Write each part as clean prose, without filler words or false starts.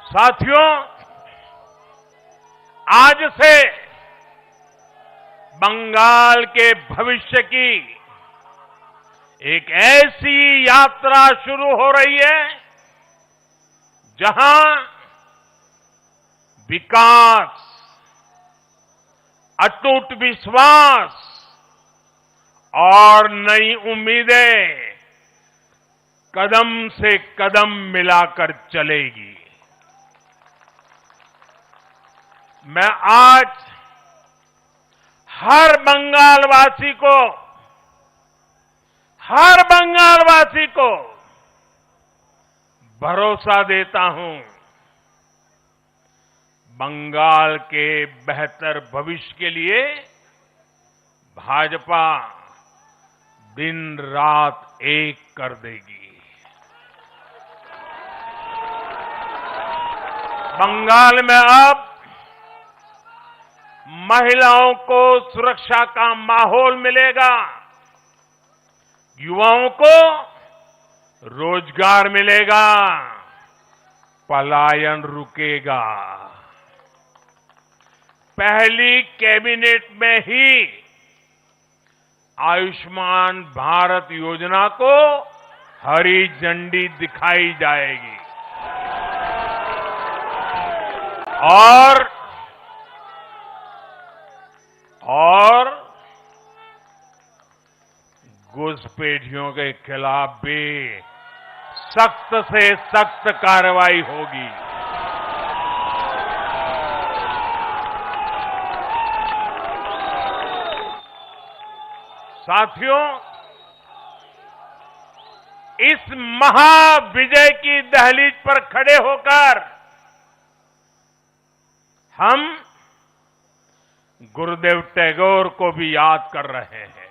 साथियों, आज से बंगाल के भविष्य की एक ऐसी यात्रा शुरू हो रही है जहां विकास, अटूट विश्वास और नई उम्मीदें कदम से कदम मिलाकर चलेगी। मैं आज हर बंगालवासी को भरोसा देता हूं, बंगाल के बेहतर भविष्य के लिए भाजपा दिन रात एक कर देगी। बंगाल में अब महिलाओं को सुरक्षा का माहौल मिलेगा, युवाओं को रोजगार मिलेगा, पलायन रुकेगा। पहली कैबिनेट में ही आयुष्मान भारत योजना को हरी झंडी दिखाई जाएगी और घुसपैठियों के खिलाफ भी सख्त से सख्त कार्रवाई होगी। साथियों, इस महाविजय की दहलीज पर खड़े होकर हम गुरुदेव टैगोर को भी याद कर रहे हैं।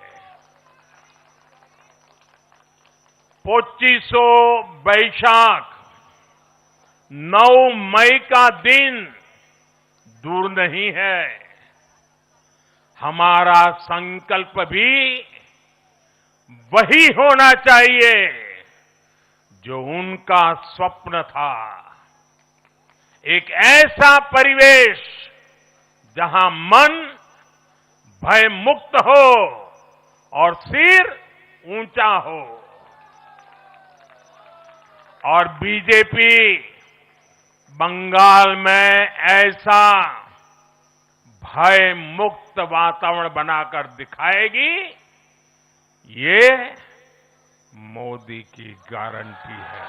25 बैशाख 9 मई का दिन दूर नहीं है। हमारा संकल्प भी वही होना चाहिए जो उनका स्वप्न था। एक ऐसा परिवेश जहां मन भय मुक्त हो और सिर ऊंचा हो। और बीजेपी बंगाल में ऐसा भय मुक्त वातावरण बनाकर दिखाएगी, ये मोदी की गारंटी है।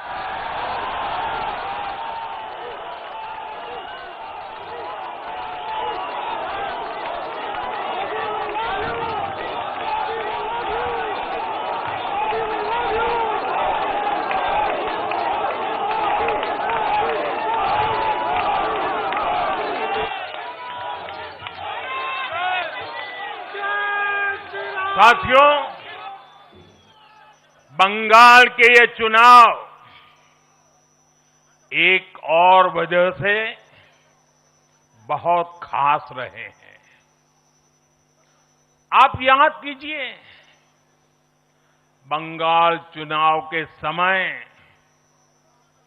साथियों, बंगाल के ये चुनाव एक और वजह से बहुत खास रहे हैं। आप याद कीजिए, बंगाल चुनाव के समय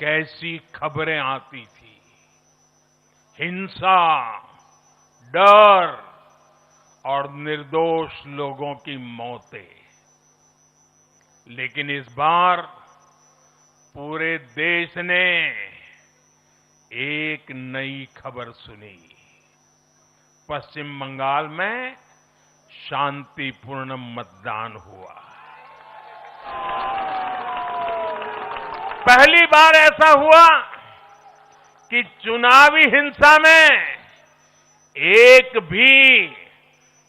कैसी खबरें आती थी। हिंसा, डर और निर्दोष लोगों की मौतें। लेकिन इस बार पूरे देश ने एक नई खबर सुनी। पश्चिम बंगाल में शांतिपूर्ण मतदान हुआ। पहली बार ऐसा हुआ कि चुनावी हिंसा में एक भी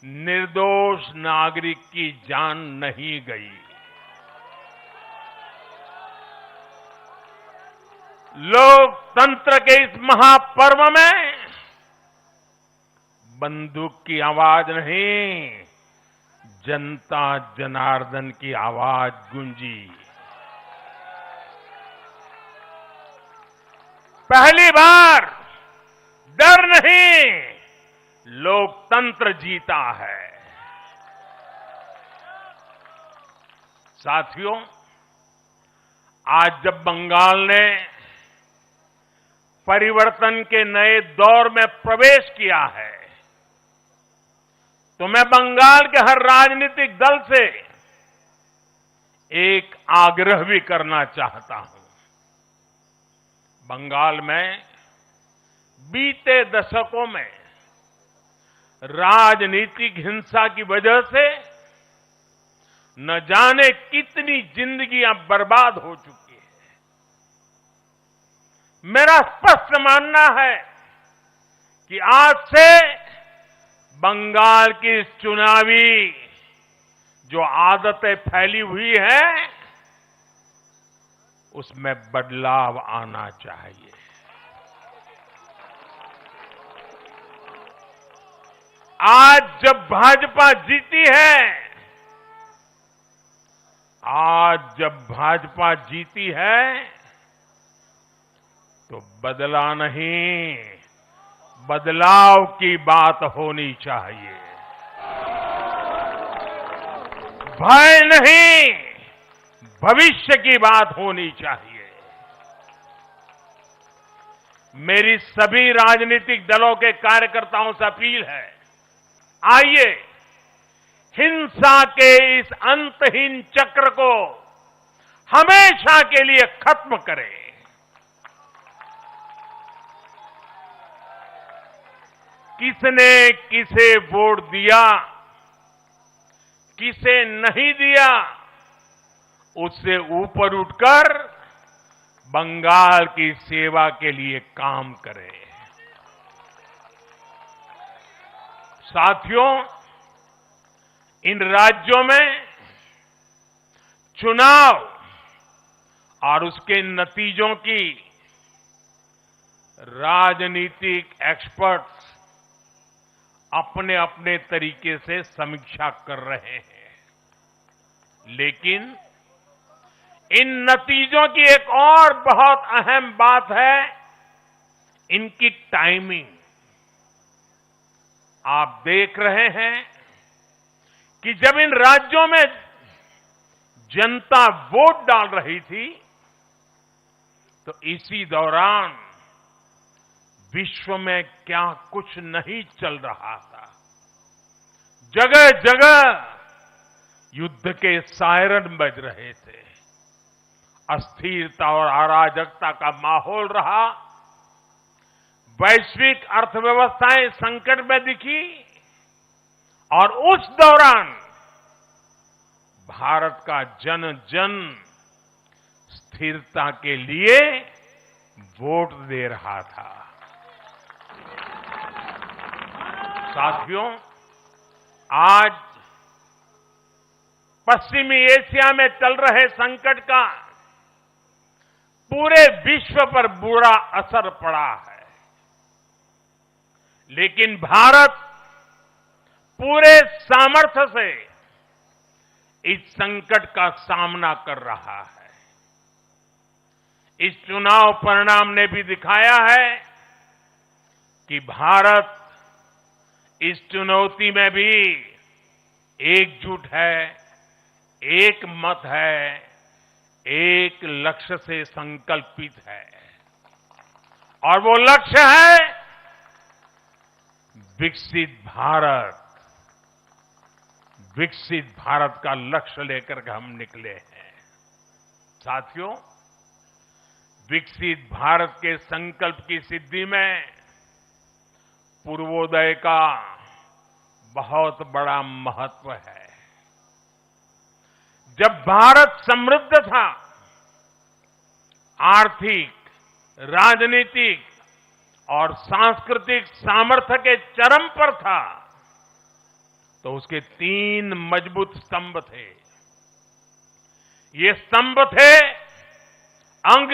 निर्दोष नागरिक की जान नहीं गई। लोकतंत्र के इस महापर्व में बंदूक की आवाज नहीं, जनता जनार्दन की आवाज गूंजी। पहली बार डर नहीं, लोकतंत्र जीता है। साथियों, आज जब बंगाल ने परिवर्तन के नए दौर में प्रवेश किया है, तो मैं बंगाल के हर राजनीतिक दल से एक आग्रह भी करना चाहता हूं। बंगाल में बीते दशकों में राजनीतिक हिंसा की वजह से न जाने कितनी जिंदगियां बर्बाद हो चुकी है। मेरा स्पष्ट मानना है कि आज से बंगाल की इस चुनावी जो आदतें फैली हुई है, उसमें बदलाव आना चाहिए। आज जब भाजपा जीती है, तो बदला नहीं, बदलाव की बात होनी चाहिए। भय नहीं, भविष्य की बात होनी चाहिए। मेरी सभी राजनीतिक दलों के कार्यकर्ताओं से अपील है, आइए हिंसा के इस अंतहीन चक्र को हमेशा के लिए खत्म करें। किसने किसे वोट दिया, किसे नहीं दिया, उससे ऊपर उठकर बंगाल की सेवा के लिए काम करें। साथियों, इन राज्यों में चुनाव और उसके नतीजों की राजनीतिक एक्सपर्ट्स अपने अपने तरीके से समीक्षा कर रहे हैं, लेकिन इन नतीजों की एक और बहुत अहम बात है, इनकी टाइमिंग। आप देख रहे हैं कि जब इन राज्यों में जनता वोट डाल रही थी, तो इसी दौरान विश्व में क्या कुछ नहीं चल रहा था। जगह जगह युद्ध के सायरन बज रहे थे, अस्थिरता और अराजकता का माहौल रहा, वैश्विक अर्थव्यवस्थाएं संकट में दिखी, और उस दौरान भारत का जन जन स्थिरता के लिए वोट दे रहा था। साथियों, आज पश्चिमी एशिया में चल रहे संकट का पूरे विश्व पर बुरा असर पड़ा है, लेकिन भारत पूरे सामर्थ्य से इस संकट का सामना कर रहा है। इस चुनाव परिणाम ने भी दिखाया है कि भारत इस चुनौती में भी एकजुट है, एक मत है, एक लक्ष्य से संकल्पित है, और वो लक्ष्य है विकसित भारत। विकसित भारत का लक्ष्य लेकर के हम निकले हैं। साथियों, विकसित भारत के संकल्प की सिद्धि में पूर्वोदय का बहुत बड़ा महत्व है। जब भारत समृद्ध था, आर्थिक, राजनीतिक और सांस्कृतिक सामर्थ्य के चरम पर था, तो उसके 3 मजबूत स्तंभ थे। ये स्तंभ थे अंग,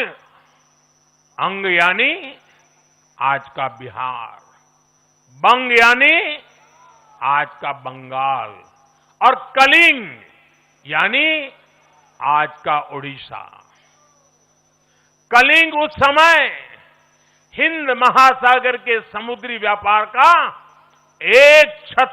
अंग यानी आज का बिहार, बंग यानी आज का बंगाल, और कलिंग यानी आज का उड़ीसा। कलिंग उस समय हिंद महासागर के समुद्री व्यापार का एक छत